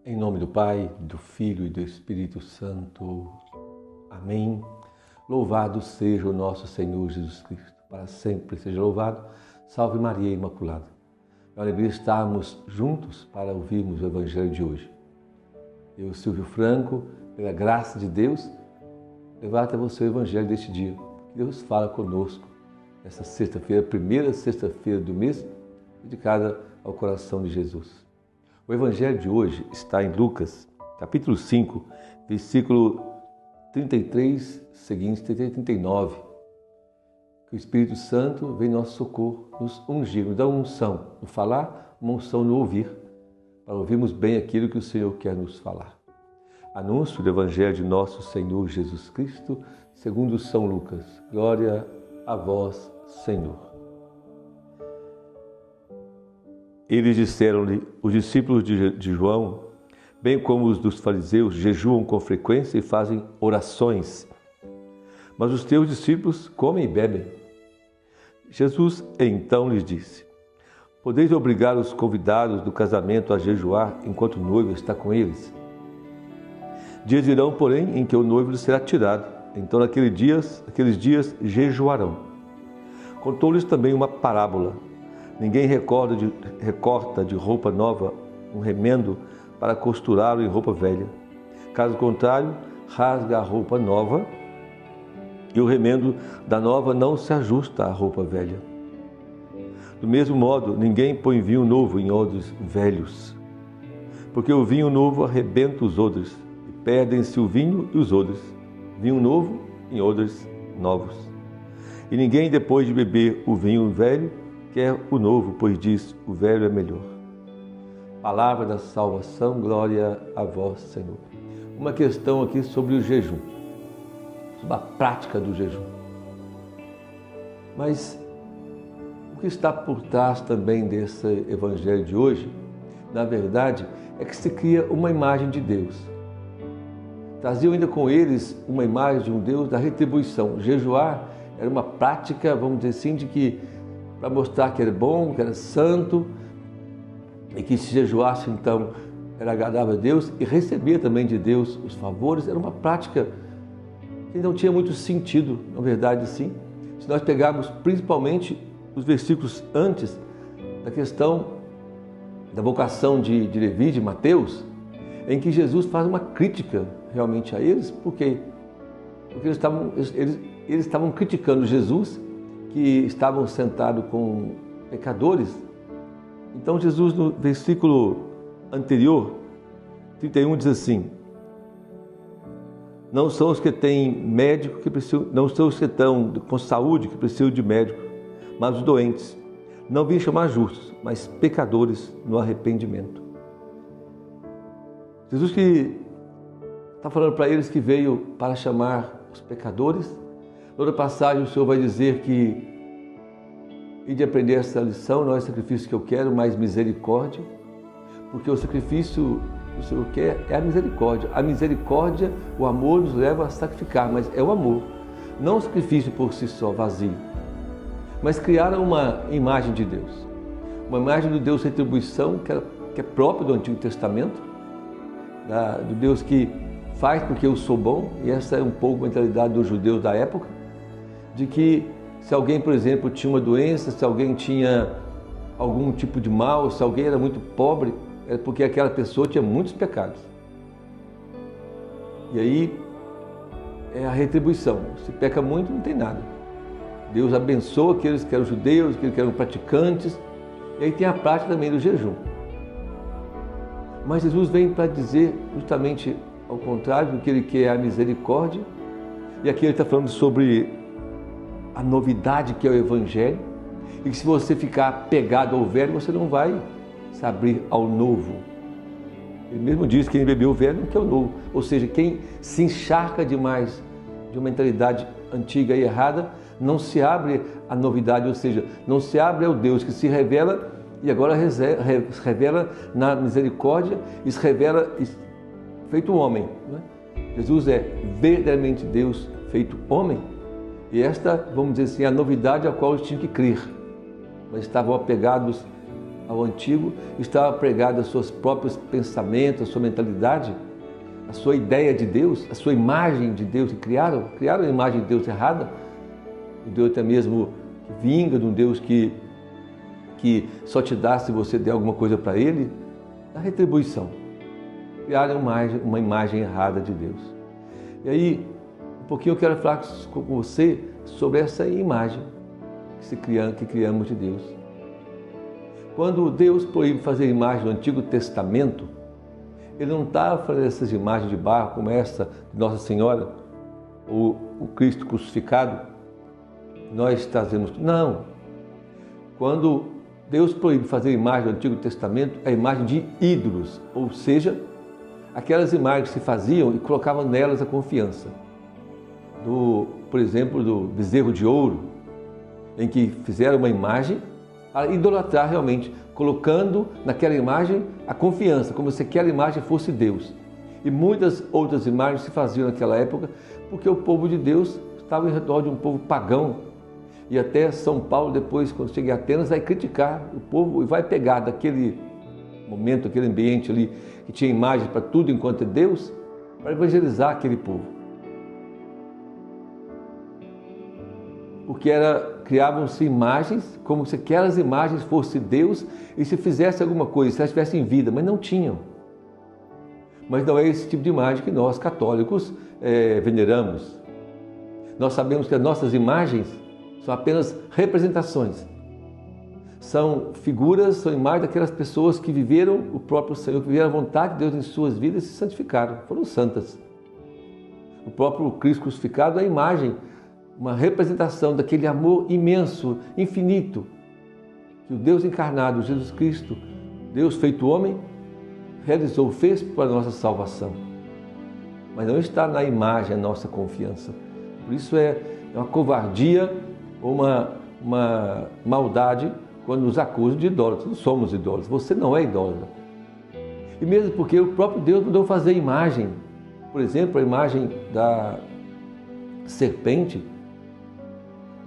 Em nome do Pai, do Filho e do Espírito Santo. Amém. Louvado seja o nosso Senhor Jesus Cristo. Para sempre seja louvado. Salve Maria Imaculada. É uma alegria estarmos juntos para ouvirmos o Evangelho de hoje. Eu, Silvio Franco, pela graça de Deus, levar até você o Evangelho deste dia. Que Deus fala conosco essa sexta-feira, primeira sexta-feira do mês, dedicada ao coração de Jesus. O Evangelho de hoje está em Lucas, capítulo 5, versículo 33, seguintes, 39. Que o Espírito Santo vem em nosso socorro, nos ungir, nos dá uma unção no falar, uma unção no ouvir, para ouvirmos bem aquilo que o Senhor quer nos falar. Anúncio do Evangelho de nosso Senhor Jesus Cristo, segundo São Lucas. Glória a vós, Senhor. Eles disseram-lhe, os discípulos de João, bem como os dos fariseus, jejuam com frequência e fazem orações. Mas os teus discípulos comem e bebem. Jesus então lhes disse, podeis obrigar os convidados do casamento a jejuar enquanto o noivo está com eles? Dias virão, porém, em que o noivo lhes será tirado. Então, naqueles dias jejuarão. Contou-lhes também uma parábola. Ninguém recorta de roupa nova um remendo para costurá-lo em roupa velha. Caso contrário, rasga a roupa nova e o remendo da nova não se ajusta à roupa velha. Do mesmo modo, ninguém põe vinho novo em odres velhos, porque o vinho novo arrebenta os odres e perdem-se o vinho e os odres. Vinho novo em odres novos. E ninguém, depois de beber o vinho velho, quer o novo, pois diz, o velho é melhor. Palavra da salvação, glória a vós, Senhor. Uma questão aqui sobre o jejum, sobre a prática do jejum. Mas o que está por trás também desse evangelho de hoje, na verdade, é que se cria uma imagem de Deus. Traziam ainda com eles uma imagem de um Deus da retribuição. Jejuar era uma prática, vamos dizer assim, de que para mostrar que era bom, que era santo, e que se jejuasse, então, era agradável a Deus, e recebia também de Deus os favores. Era uma prática que não tinha muito sentido, na verdade, sim. Se nós pegarmos principalmente os versículos antes da questão da vocação de Levi, de Mateus, em que Jesus faz uma crítica realmente a eles, porque eles estavam criticando Jesus, que estavam sentados com pecadores. Então Jesus, no versículo anterior, 31, diz assim, não são os que têm médico que precisam, não são os que estão com saúde que precisam de médico, mas os doentes. Não vim chamar justos, mas pecadores no arrependimento. Jesus que está falando para eles que veio para chamar os pecadores. Na outra passagem o Senhor vai dizer que e de aprender essa lição não é o sacrifício que eu quero, mas misericórdia, porque o sacrifício que o Senhor quer é a misericórdia. A misericórdia, o amor nos leva a sacrificar, mas é o amor, não o sacrifício por si só, vazio. Mas criaram uma imagem de Deus, uma imagem do Deus retribuição, que é próprio do Antigo Testamento, do Deus que faz porque eu sou bom, e essa é um pouco a mentalidade dos judeus da época, de que se alguém, por exemplo, tinha uma doença, se alguém tinha algum tipo de mal, se alguém era muito pobre, é porque aquela pessoa tinha muitos pecados. E aí é a retribuição. Se peca muito, não tem nada. Deus abençoa aqueles que eram judeus, aqueles que eram praticantes. E aí tem a prática também do jejum. Mas Jesus vem para dizer justamente ao contrário do que ele quer, a misericórdia. E aqui ele está falando sobre a novidade que é o Evangelho, e que se você ficar pegado ao velho, você não vai se abrir ao novo. Ele mesmo diz que quem bebeu o velho não quer o novo, ou seja, quem se encharca demais de uma mentalidade antiga e errada, não se abre à novidade, ou seja, não se abre ao Deus que se revela e agora revela na misericórdia e se revela feito homem. Né? Jesus é verdadeiramente Deus feito homem. E esta, vamos dizer assim, é a novidade a qual eles tinham que crer. Mas estavam apegados ao antigo, estava pregado aos seus próprios pensamentos, a sua mentalidade, a sua ideia de Deus, a sua imagem de Deus que criaram a imagem de Deus errada, um Deus até mesmo que vinga, de um Deus que só te dá se você der alguma coisa para Ele, a retribuição. Criaram uma imagem errada de Deus. E aí, um pouquinho eu quero falar com você sobre essa imagem que criamos de Deus. Quando Deus proíbe fazer imagem no Antigo Testamento, Ele não estava fazendo essas imagens de barro como essa de Nossa Senhora, ou o Cristo crucificado, nós trazemos. Não. Quando Deus proíbe fazer imagem no Antigo Testamento, é a imagem de ídolos, ou seja, aquelas imagens que se faziam e colocavam nelas a confiança. Por exemplo, do bezerro de ouro, em que fizeram uma imagem para idolatrar realmente, colocando naquela imagem a confiança, como se aquela imagem fosse Deus. E muitas outras imagens se faziam naquela época, porque o povo de Deus estava em redor de um povo pagão. E até São Paulo, depois, quando chega em Atenas, vai criticar o povo e vai pegar daquele momento, aquele ambiente ali, que tinha imagens para tudo enquanto é Deus, para evangelizar aquele povo. Porque criavam-se imagens, como se aquelas imagens fossem Deus, e se fizesse alguma coisa, se elas tivessem vida, mas não tinham. Mas não é esse tipo de imagem que nós, católicos, veneramos. Nós sabemos que as nossas imagens são apenas representações. São figuras, são imagens daquelas pessoas que viveram o próprio Senhor, que viveram a vontade de Deus em suas vidas e se santificaram, foram santas. O próprio Cristo crucificado é a imagem, uma representação daquele amor imenso, infinito, que o Deus encarnado, Jesus Cristo, Deus feito homem, realizou, fez para a nossa salvação. Mas não está na imagem a nossa confiança. Por isso é uma covardia ou uma maldade quando nos acusam de idólatras. Não somos idólatras, você não é idólatra. E mesmo porque o próprio Deus mandou fazer imagem. Por exemplo, a imagem da serpente,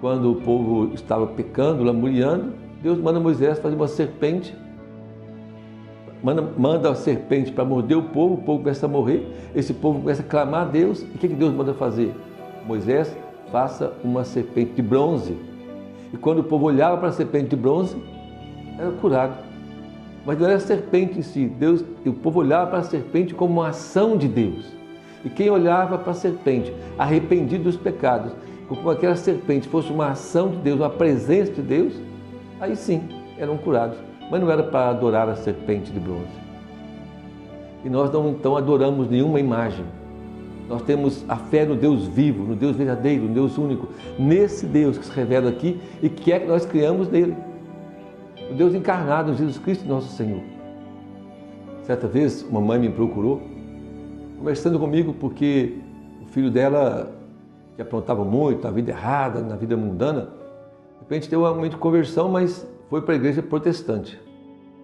quando o povo estava pecando, lamuriando, Deus manda Moisés fazer uma serpente, manda a serpente para morder o povo começa a morrer, esse povo começa a clamar a Deus, e o que Deus manda fazer? Moisés, faça uma serpente de bronze. E quando o povo olhava para a serpente de bronze, era curado. Mas não era a serpente em si, o povo olhava para a serpente como uma ação de Deus. E quem olhava para a serpente, arrependido dos pecados, como aquela serpente fosse uma ação de Deus, uma presença de Deus, aí sim, eram curados. Mas não era para adorar a serpente de bronze. E nós não então adoramos nenhuma imagem. Nós temos a fé no Deus vivo, no Deus verdadeiro, no Deus único, nesse Deus que se revela aqui e que é que nós criamos nele. O Deus encarnado, Jesus Cristo, nosso Senhor. Certa vez, uma mãe me procurou, conversando comigo porque o filho dela, que aprontava muito na vida errada, na vida mundana, de repente teve um momento de conversão, mas foi para a igreja protestante,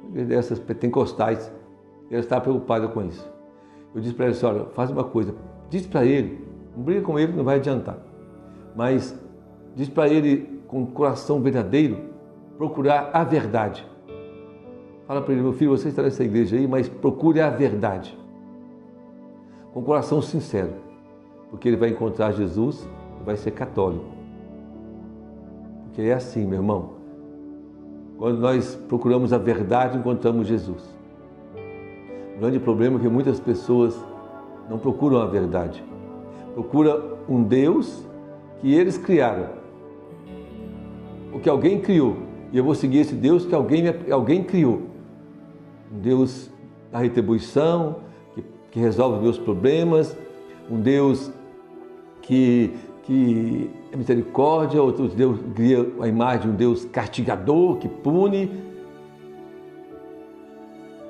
uma igreja dessas pentecostais, e ela estava preocupada com isso. Eu disse para ela assim, olha, faz uma coisa, diz para ele, não briga com ele, não vai adiantar, mas diz para ele com o coração verdadeiro, procurar a verdade. Fala para ele, meu filho, você está nessa igreja aí, mas procure a verdade, com o coração sincero, porque ele vai encontrar Jesus e vai ser católico. Porque é assim, meu irmão, quando nós procuramos a verdade, encontramos Jesus. O grande problema é que muitas pessoas não procuram a verdade. Procuram um Deus que eles criaram, ou que alguém criou. E eu vou seguir esse Deus que alguém criou. Um Deus da retribuição, que resolve os meus problemas, um Deus que é misericórdia, outro Deus cria a imagem de um Deus castigador, que pune.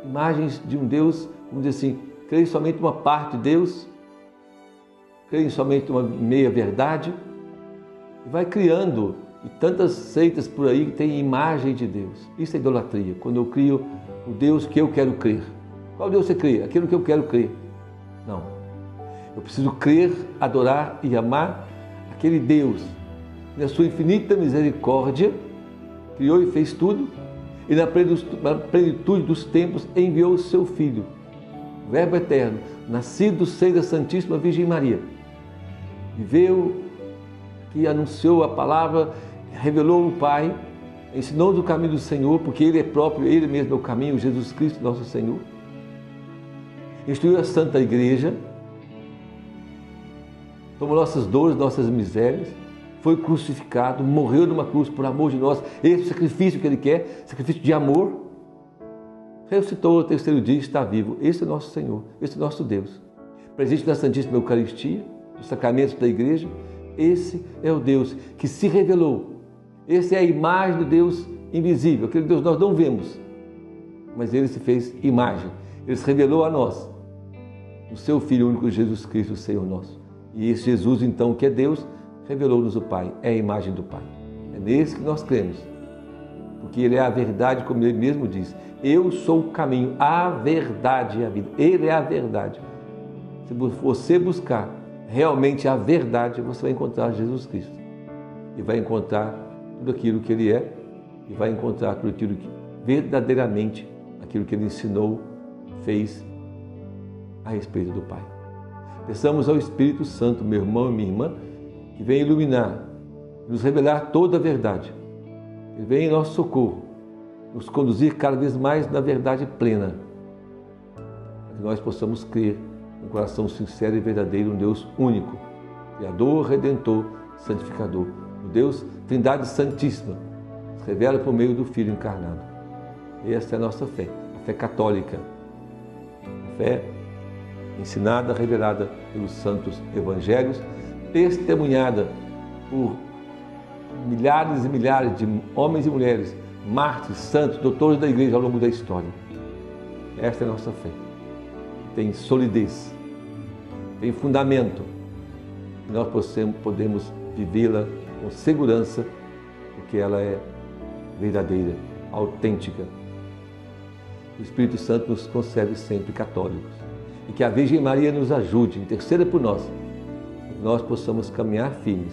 Imagens de um Deus, vamos dizer assim, creio somente uma parte de Deus, creio somente uma meia verdade, e vai criando, e tantas seitas por aí que têm imagem de Deus. Isso é idolatria, quando eu crio o Deus que eu quero crer. Qual Deus você crê? Aquilo que eu quero crer. Não. Eu preciso crer, adorar e amar aquele Deus, na sua infinita misericórdia, criou e fez tudo, e na plenitude dos tempos enviou o seu Filho, o Verbo eterno, nascido do seio da Santíssima Virgem Maria. Viveu, que anunciou a palavra, revelou o Pai, ensinou-nos o caminho do Senhor, porque Ele é próprio, Ele mesmo é o caminho, Jesus Cristo, nosso Senhor. Instruiu a Santa Igreja, tomou nossas dores, nossas misérias, foi crucificado, morreu numa cruz por amor de nós. Esse é o sacrifício que Ele quer, sacrifício de amor. Ressuscitou ao terceiro dia e está vivo. Esse é o nosso Senhor, esse é o nosso Deus. Presente na Santíssima Eucaristia, nos sacramentos da Igreja, esse é o Deus que se revelou. Essa é a imagem do Deus invisível, aquele Deus que nós não vemos. Mas Ele se fez imagem, Ele se revelou a nós, o Seu Filho único, Jesus Cristo, o Senhor nosso. E esse Jesus, então, que é Deus, revelou-nos o Pai, é a imagem do Pai. É nesse que nós cremos, porque Ele é a verdade, como Ele mesmo diz. Eu sou o caminho, a verdade e a vida. Ele é a verdade. Se você buscar realmente a verdade, você vai encontrar Jesus Cristo. E vai encontrar tudo aquilo que Ele é, e vai encontrar tudo aquilo que verdadeiramente, aquilo que Ele ensinou, fez a respeito do Pai. Peçamos ao Espírito Santo, meu irmão e minha irmã, que venha iluminar, nos revelar toda a verdade. Ele venha em nosso socorro, nos conduzir cada vez mais na verdade plena, para que nós possamos crer com um coração sincero e verdadeiro, um Deus único, Criador, Redentor, Santificador, o Deus Trindade Santíssima, se revela por meio do Filho encarnado. Esta é a nossa fé, a fé católica, a fé ensinada, revelada pelos santos evangelhos, testemunhada por milhares e milhares de homens e mulheres, mártires, santos, doutores da Igreja ao longo da história. Esta é a nossa fé. Tem solidez, tem fundamento. E nós podemos vivê-la com segurança, porque ela é verdadeira, autêntica. O Espírito Santo nos concede sempre católicos. E que a Virgem Maria nos ajude, interceda por nós, para que nós possamos caminhar firmes,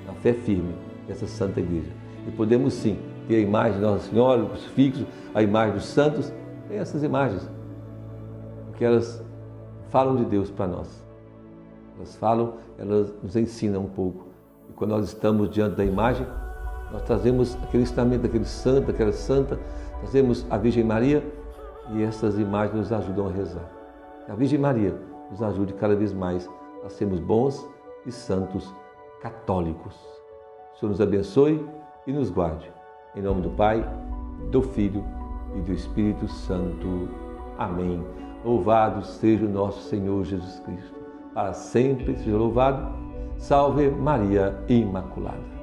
na fé firme dessa Santa Igreja. E podemos sim ter a imagem de Nossa Senhora, o crucifixo, a imagem dos santos, tem essas imagens, porque elas falam de Deus para nós. Elas nos ensinam um pouco. E quando nós estamos diante da imagem, nós trazemos aquele ensinamento daquele santo, daquela santa, trazemos a Virgem Maria e essas imagens nos ajudam a rezar. Que a Virgem Maria nos ajude cada vez mais a sermos bons e santos católicos. O Senhor nos abençoe e nos guarde. Em nome do Pai, do Filho e do Espírito Santo. Amém. Louvado seja o nosso Senhor Jesus Cristo. Para sempre seja louvado. Salve Maria Imaculada.